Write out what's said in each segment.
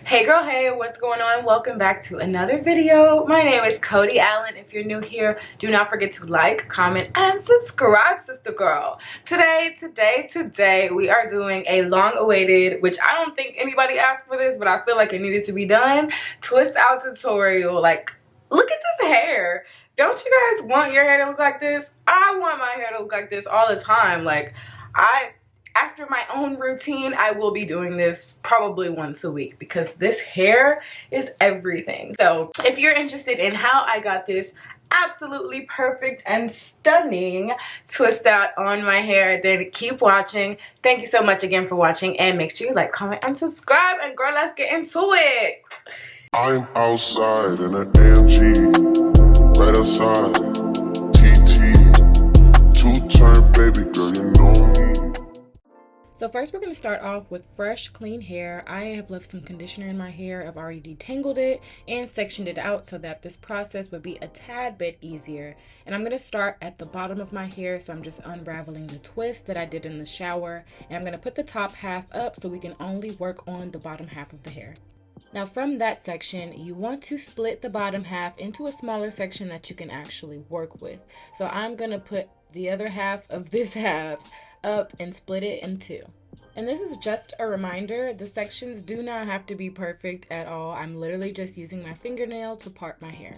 Hey girl, hey, what's going on? Welcome back to another video. My name is Cody Allen. If you're new here, do not forget to like, comment, and subscribe, sister girl. Today, we are doing a long-awaited, which I don't think anybody asked for this, but I feel like it needed to be done, twist out tutorial. Like, look at this hair. Don't you guys want your hair to look like this? I want my hair to look like this all the time. Like, after my own routine, I will be doing this probably once a week because this hair is everything. So if you're interested in how I got this absolutely perfect and stunning twist out on my hair, then keep watching. Thank you so much again for watching, and make sure you like, comment, and subscribe. And girl, let's get into it. I'm outside in an AMG, right outside, TT, two-turn baby girl, you know me. So first we're going to start off with fresh, clean hair. I have left some conditioner in my hair. I've already detangled it and sectioned it out so that this process would be a tad bit easier. And I'm going to start at the bottom of my hair, so I'm just unraveling the twist that I did in the shower. And I'm going to put the top half up so we can only work on the bottom half of the hair. Now from that section, you want to split the bottom half into a smaller section that you can actually work with. So I'm going to put the other half of this half up and split it in two. And this is just a reminder, the sections do not have to be perfect at all. I'm literally just using my fingernail to part my hair.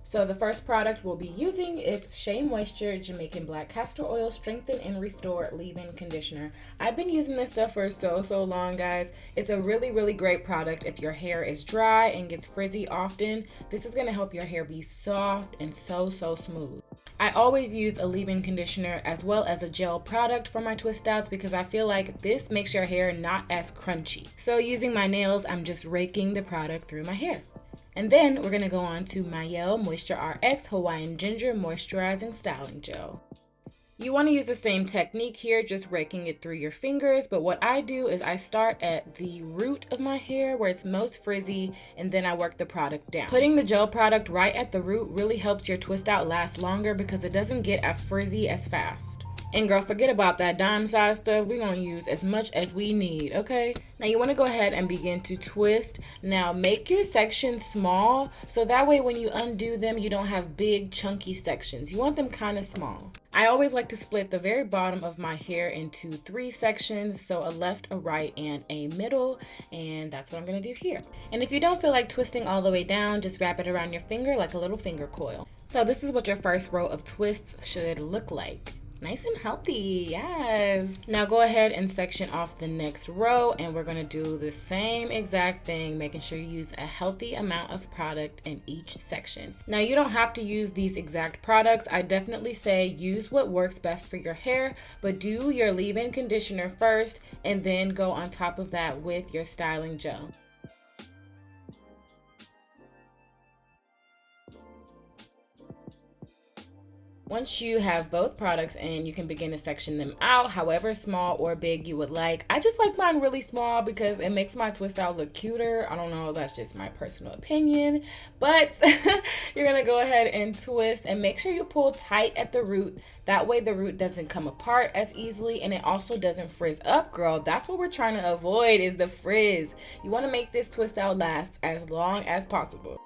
So the first product we'll be using is Shea Moisture Jamaican Black Castor Oil Strengthen and Restore Leave-In Conditioner. I've been using this stuff for so long, guys. It's a really great product if your hair is dry and gets frizzy often. This is going to help your hair be soft and so smooth. I always use a leave-in conditioner as well as a gel product for my twist outs because I feel like this makes your hair not as crunchy. So using my nails, I'm just raking the product through my hair. And then we're going to go on to Mielle Moisture RX Hawaiian Ginger Moisturizing Styling Gel. You want to use the same technique here, just raking it through your fingers, but what I do is I start at the root of my hair where it's most frizzy, and then I work the product down. Putting the gel product right at the root really helps your twist out last longer because it doesn't get as frizzy as fast. And girl, forget about that dime size stuff. We're going to use as much as we need, okay? Now you want to go ahead and begin to twist. Now make your sections small so that way when you undo them, you don't have big chunky sections. You want them kind of small. I always like to split the very bottom of my hair into 3 sections, so a left, a right, and a middle, and that's what I'm going to do here. And if you don't feel like twisting all the way down, just wrap it around your finger like a little finger coil. So this is what your first row of twists should look like. Nice and healthy, yes. Now go ahead and section off the next row, and we're gonna do the same exact thing, making sure you use a healthy amount of product in each section. Now you don't have to use these exact products. I definitely say use what works best for your hair, but do your leave-in conditioner first, and then go on top of that with your styling gel. Once you have both products in, you can begin to section them out however small or big you would like. I just like mine really small because it makes my twist out look cuter. I don't know, that's just my personal opinion. But you're gonna go ahead and twist and make sure you pull tight at the root. That way the root doesn't come apart as easily and it also doesn't frizz up, girl. That's what we're trying to avoid, is the frizz. You wanna make this twist out last as long as possible.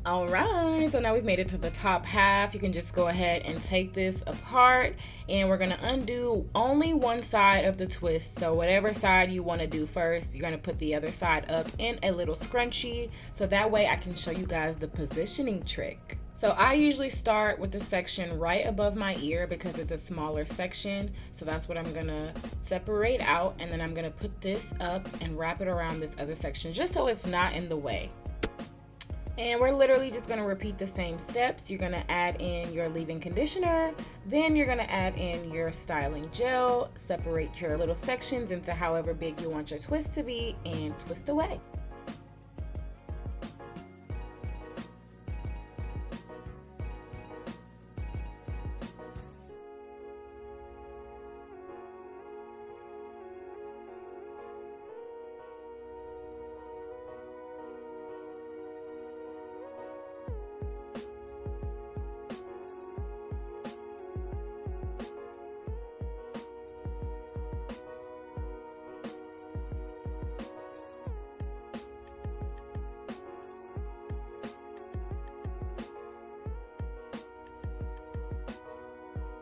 All right, so now we've made it to the top half. You can just go ahead and take this apart, and we're gonna undo only one side of the twist. So whatever side you wanna do first, you're gonna put the other side up in a little scrunchie, so that way I can show you guys the positioning trick. So I usually start with the section right above my ear because it's a smaller section. So that's what I'm gonna separate out, and then I'm gonna put this up and wrap it around this other section just so it's not in the way. And we're literally just gonna repeat the same steps. You're gonna add in your leave-in conditioner, then you're gonna add in your styling gel, separate your little sections into however big you want your twist to be, and twist away.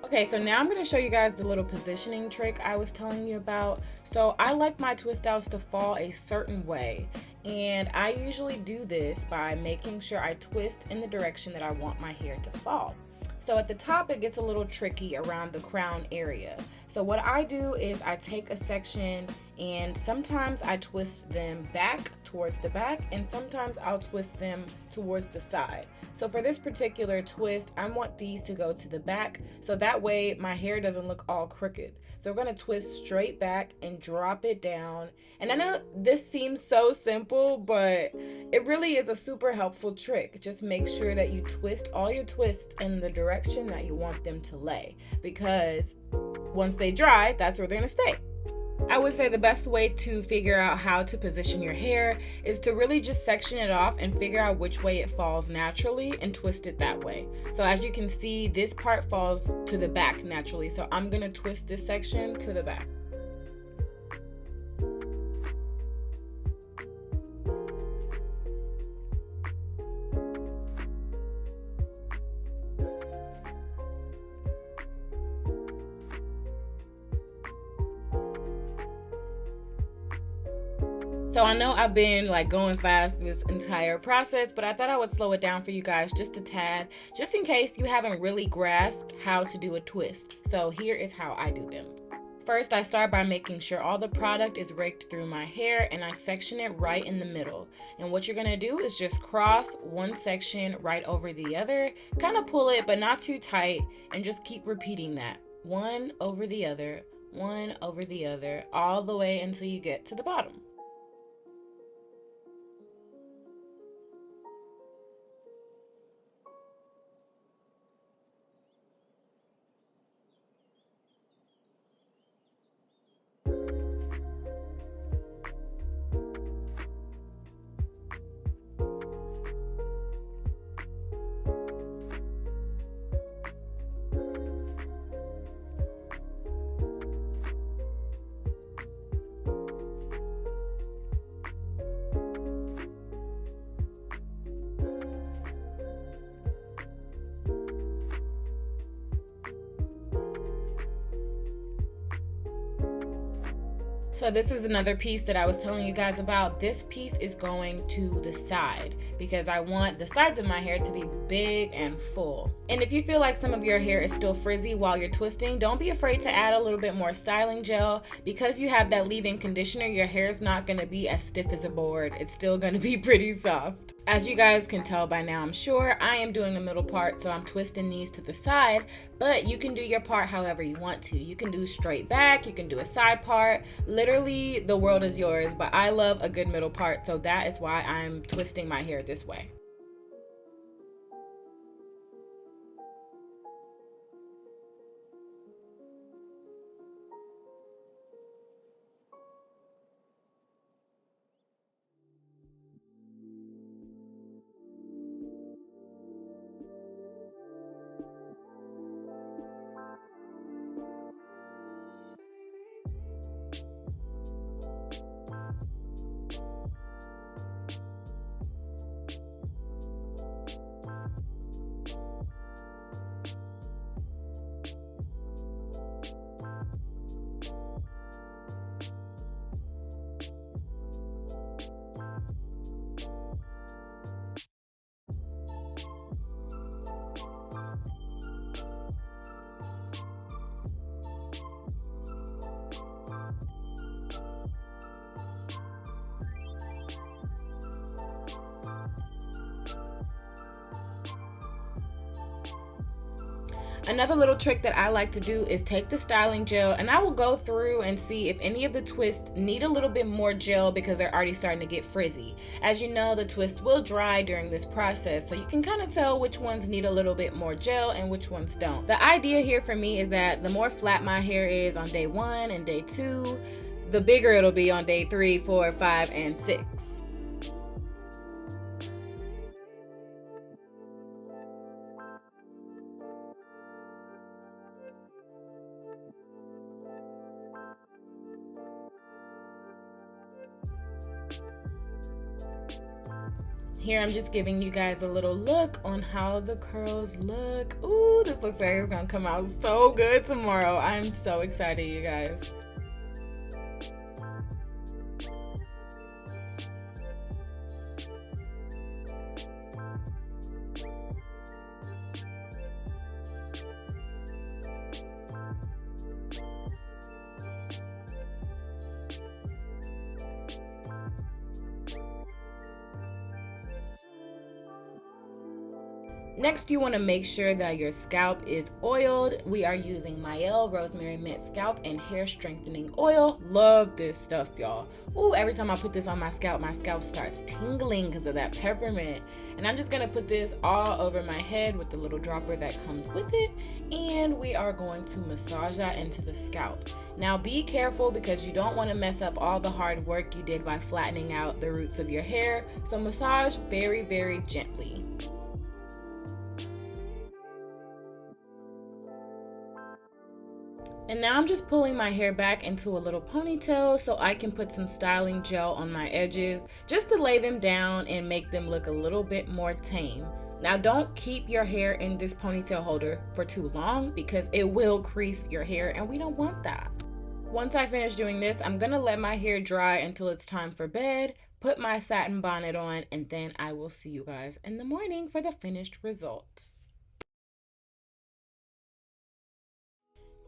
Okay, so now I'm going to show you guys the little positioning trick I was telling you about. So I like my twist outs to fall a certain way, and I usually do this by making sure I twist in the direction that I want my hair to fall. So at the top it gets a little tricky around the crown area. So what I do is I take a section and sometimes I twist them back towards the back, and sometimes I'll twist them towards the side. So for this particular twist, I want these to go to the back, so that way my hair doesn't look all crooked. So we're gonna twist straight back and drop it down. And I know this seems so simple, but it really is a super helpful trick. Just make sure that you twist all your twists in the direction that you want them to lay, because once they dry, that's where they're gonna stay. I would say the best way to figure out how to position your hair is to really just section it off and figure out which way it falls naturally and twist it that way. So as you can see, this part falls to the back naturally, so I'm gonna twist this section to the back. So I know I've been like going fast this entire process, but I thought I would slow it down for you guys just a tad, just in case you haven't really grasped how to do a twist. So here is how I do them. First, I start by making sure all the product is raked through my hair, and I section it right in the middle. And what you're gonna do is just cross one section right over the other, kind of pull it but not too tight, and just keep repeating that. One over the other, one over the other, all the way until you get to the bottom. So this is another piece that I was telling you guys about. This piece is going to the side because I want the sides of my hair to be big and full. And if you feel like some of your hair is still frizzy while you're twisting, don't be afraid to add a little bit more styling gel. Because you have that leave-in conditioner, your hair is not going to be as stiff as a board. It's still going to be pretty soft. As you guys can tell by now, I'm sure, I am doing a middle part, so I'm twisting these to the side, but you can do your part however you want to. You can do straight back, you can do a side part. Literally, the world is yours, but I love a good middle part, so that is why I'm twisting my hair this way. Another little trick that I like to do is take the styling gel and I will go through and see if any of the twists need a little bit more gel because they're already starting to get frizzy. As you know, the twist will dry during this process, so you can kind of tell which ones need a little bit more gel and which ones don't. The idea here for me is that the more flat my hair is on day 1 and day 2, the bigger it'll be on day 3, 4, 5, and 6. Here I'm just giving you guys a little look on how the curls look. Ooh, this looks like it's gonna come out so good tomorrow. I'm so excited, you guys. Next, you want to make sure that your scalp is oiled. We are using Mael Rosemary Mint Scalp and Hair Strengthening Oil. Love this stuff, y'all. Ooh, every time I put this on my scalp starts tingling because of that peppermint. And I'm just going to put this all over my head with the little dropper that comes with it. And we are going to massage that into the scalp. Now be careful because you don't want to mess up all the hard work you did by flattening out the roots of your hair. So massage very, very gently. And now I'm just pulling my hair back into a little ponytail so I can put some styling gel on my edges just to lay them down and make them look a little bit more tame. Now don't keep your hair in this ponytail holder for too long because it will crease your hair and we don't want that. Once I finish doing this, I'm gonna let my hair dry until it's time for bed, put my satin bonnet on, and then I will see you guys in the morning for the finished results.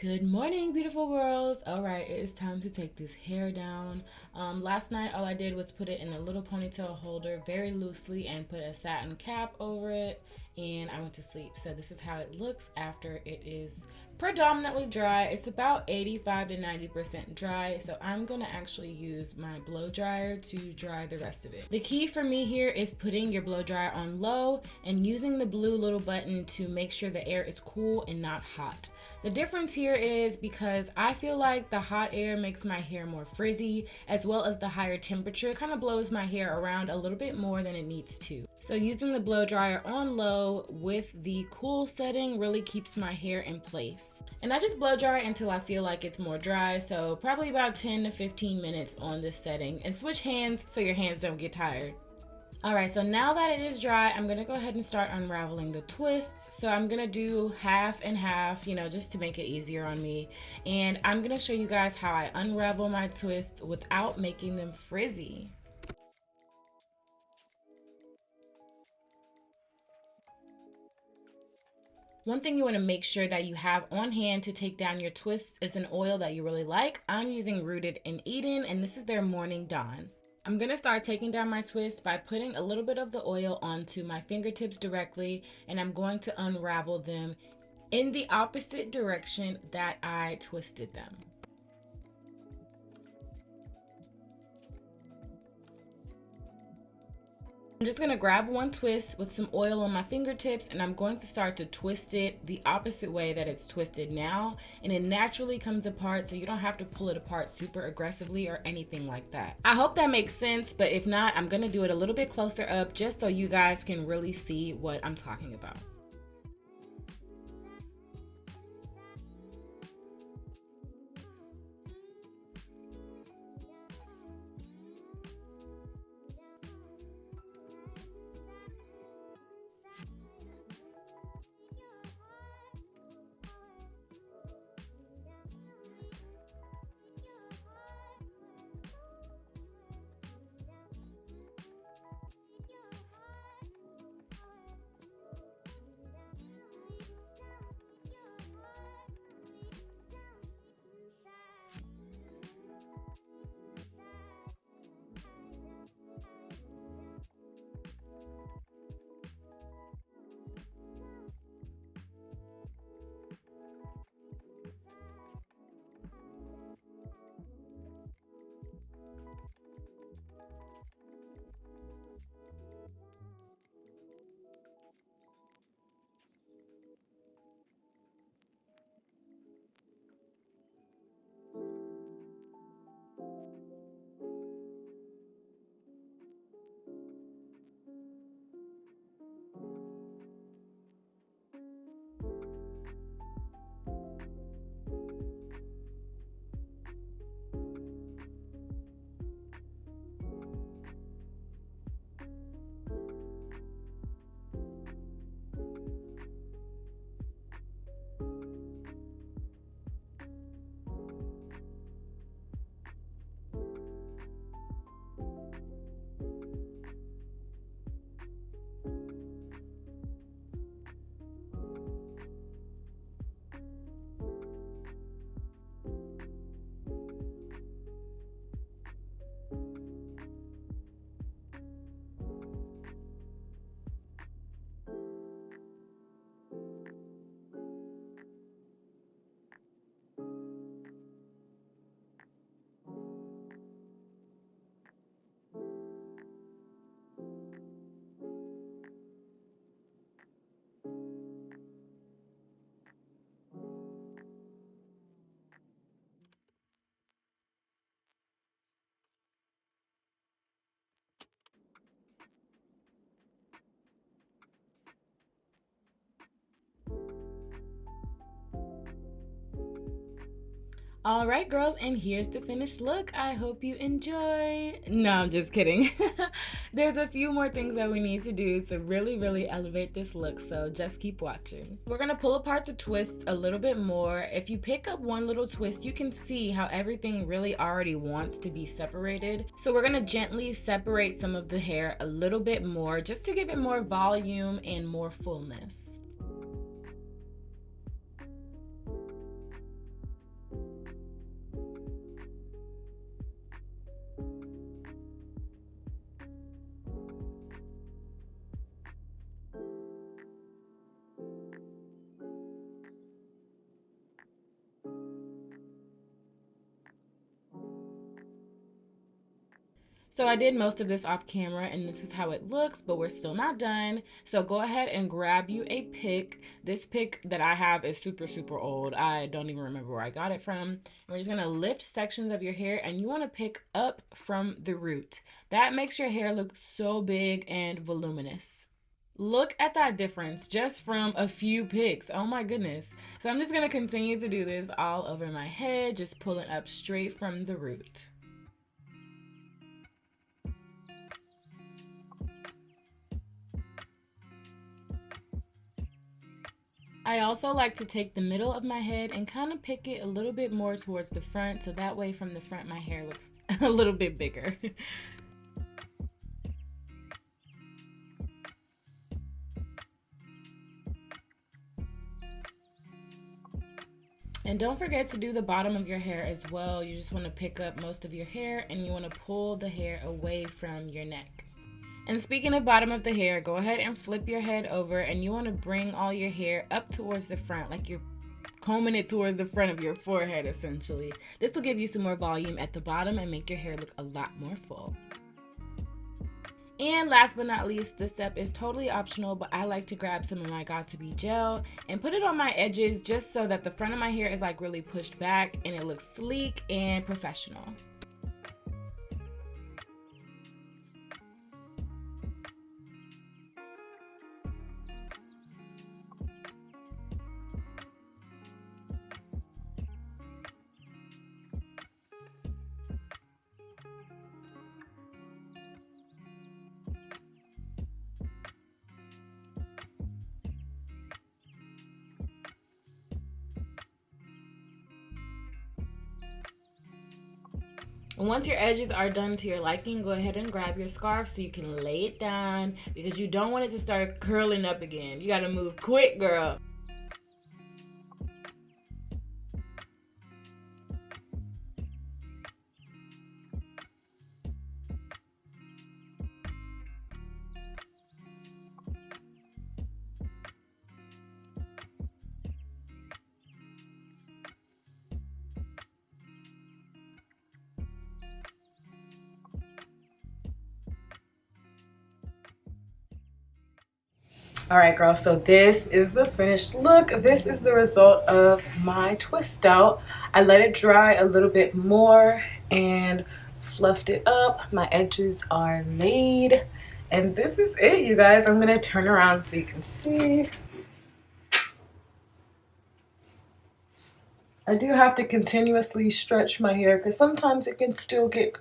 Good morning, beautiful girls. All right, it is time to take this hair down. Last night, all I did was put it in a little ponytail holder very loosely and put a satin cap over it, and I went to sleep. So this is how it looks after it is predominantly dry. It's about 85 to 90% dry, so I'm gonna actually use my blow dryer to dry the rest of it. The key for me here is putting your blow dryer on low and using the blue little button to make sure the air is cool and not hot. The difference here is because I feel like the hot air makes my hair more frizzy, as well as the higher temperature kind of blows my hair around a little bit more than it needs to. So using the blow dryer on low with the cool setting really keeps my hair in place. And I just blow dry until I feel like it's more dry, so probably about 10 to 15 minutes on this setting, and switch hands so your hands don't get tired. Alright, so now that it is dry, I'm going to go ahead and start unraveling the twists. So I'm going to do half and half, just to make it easier on me. And I'm going to show you guys how I unravel my twists without making them frizzy. One thing you want to make sure that you have on hand to take down your twists is an oil that you really like. I'm using Rooted in Eden, and this is their Morning Dawn. I'm going to start taking down my twist by putting a little bit of the oil onto my fingertips directly, and I'm going to unravel them in the opposite direction that I twisted them. I'm just going to grab one twist with some oil on my fingertips, and I'm going to start to twist it the opposite way that it's twisted now, and it naturally comes apart, so you don't have to pull it apart super aggressively or anything like that. I hope that makes sense, but if not, I'm going to do it a little bit closer up just so you guys can really see what I'm talking about. All right, girls, and here's the finished look. I hope you enjoy. No, I'm just kidding. There's a few more things that we need to do to really elevate this look, so just keep watching. We're gonna pull apart the twists a little bit more. If you pick up one little twist, you can see how everything really already wants to be separated. So we're gonna gently separate some of the hair a little bit more just to give it more volume and more fullness. So I did most of this off camera and this is how it looks, but we're still not done. So go ahead and grab you a pick. This pick that I have is super old. I don't even remember where I got it from. And we're just gonna lift sections of your hair and you wanna pick up from the root. That makes your hair look so big and voluminous. Look at that difference just from a few picks. Oh my goodness. So I'm just gonna continue to do this all over my head, just pulling up straight from the root. I also like to take the middle of my head and kind of pick it a little bit more towards the front, so that way from the front my hair looks a little bit bigger. And don't forget to do the bottom of your hair as well. You just want to pick up most of your hair and you want to pull the hair away from your neck. And speaking of bottom of the hair, go ahead and flip your head over and you want to bring all your hair up towards the front, like you're combing it towards the front of your forehead essentially. This will give you some more volume at the bottom and make your hair look a lot more full. And last but not least, this step is totally optional, but I like to grab some of my Got2b gel and put it on my edges just so that the front of my hair is like really pushed back and it looks sleek and professional. And once your edges are done to your liking, go ahead and grab your scarf so you can lay it down because you don't want it to start curling up again. You gotta move quick, girl. All right, girl, so this is the finished look. This is the result of my twist out. I let it dry a little bit more and fluffed it up. My edges are laid. And this is it, you guys. I'm gonna turn around so you can see. I do have to continuously stretch my hair because sometimes it can still get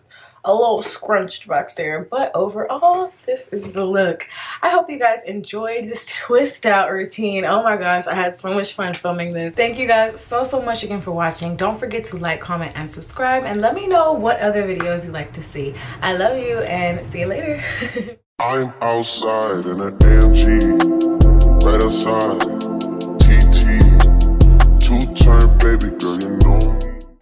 a little scrunched back there, but overall this is the look. I hope you guys enjoyed this twist out routine. Oh my gosh, I had so much fun filming this. Thank you guys so much again for watching. Don't forget to like, comment, and subscribe, and let me know what other videos you'd like to see. I love you and see you later. I'm outside in an AMG, right outside, TT, two-turn baby girl.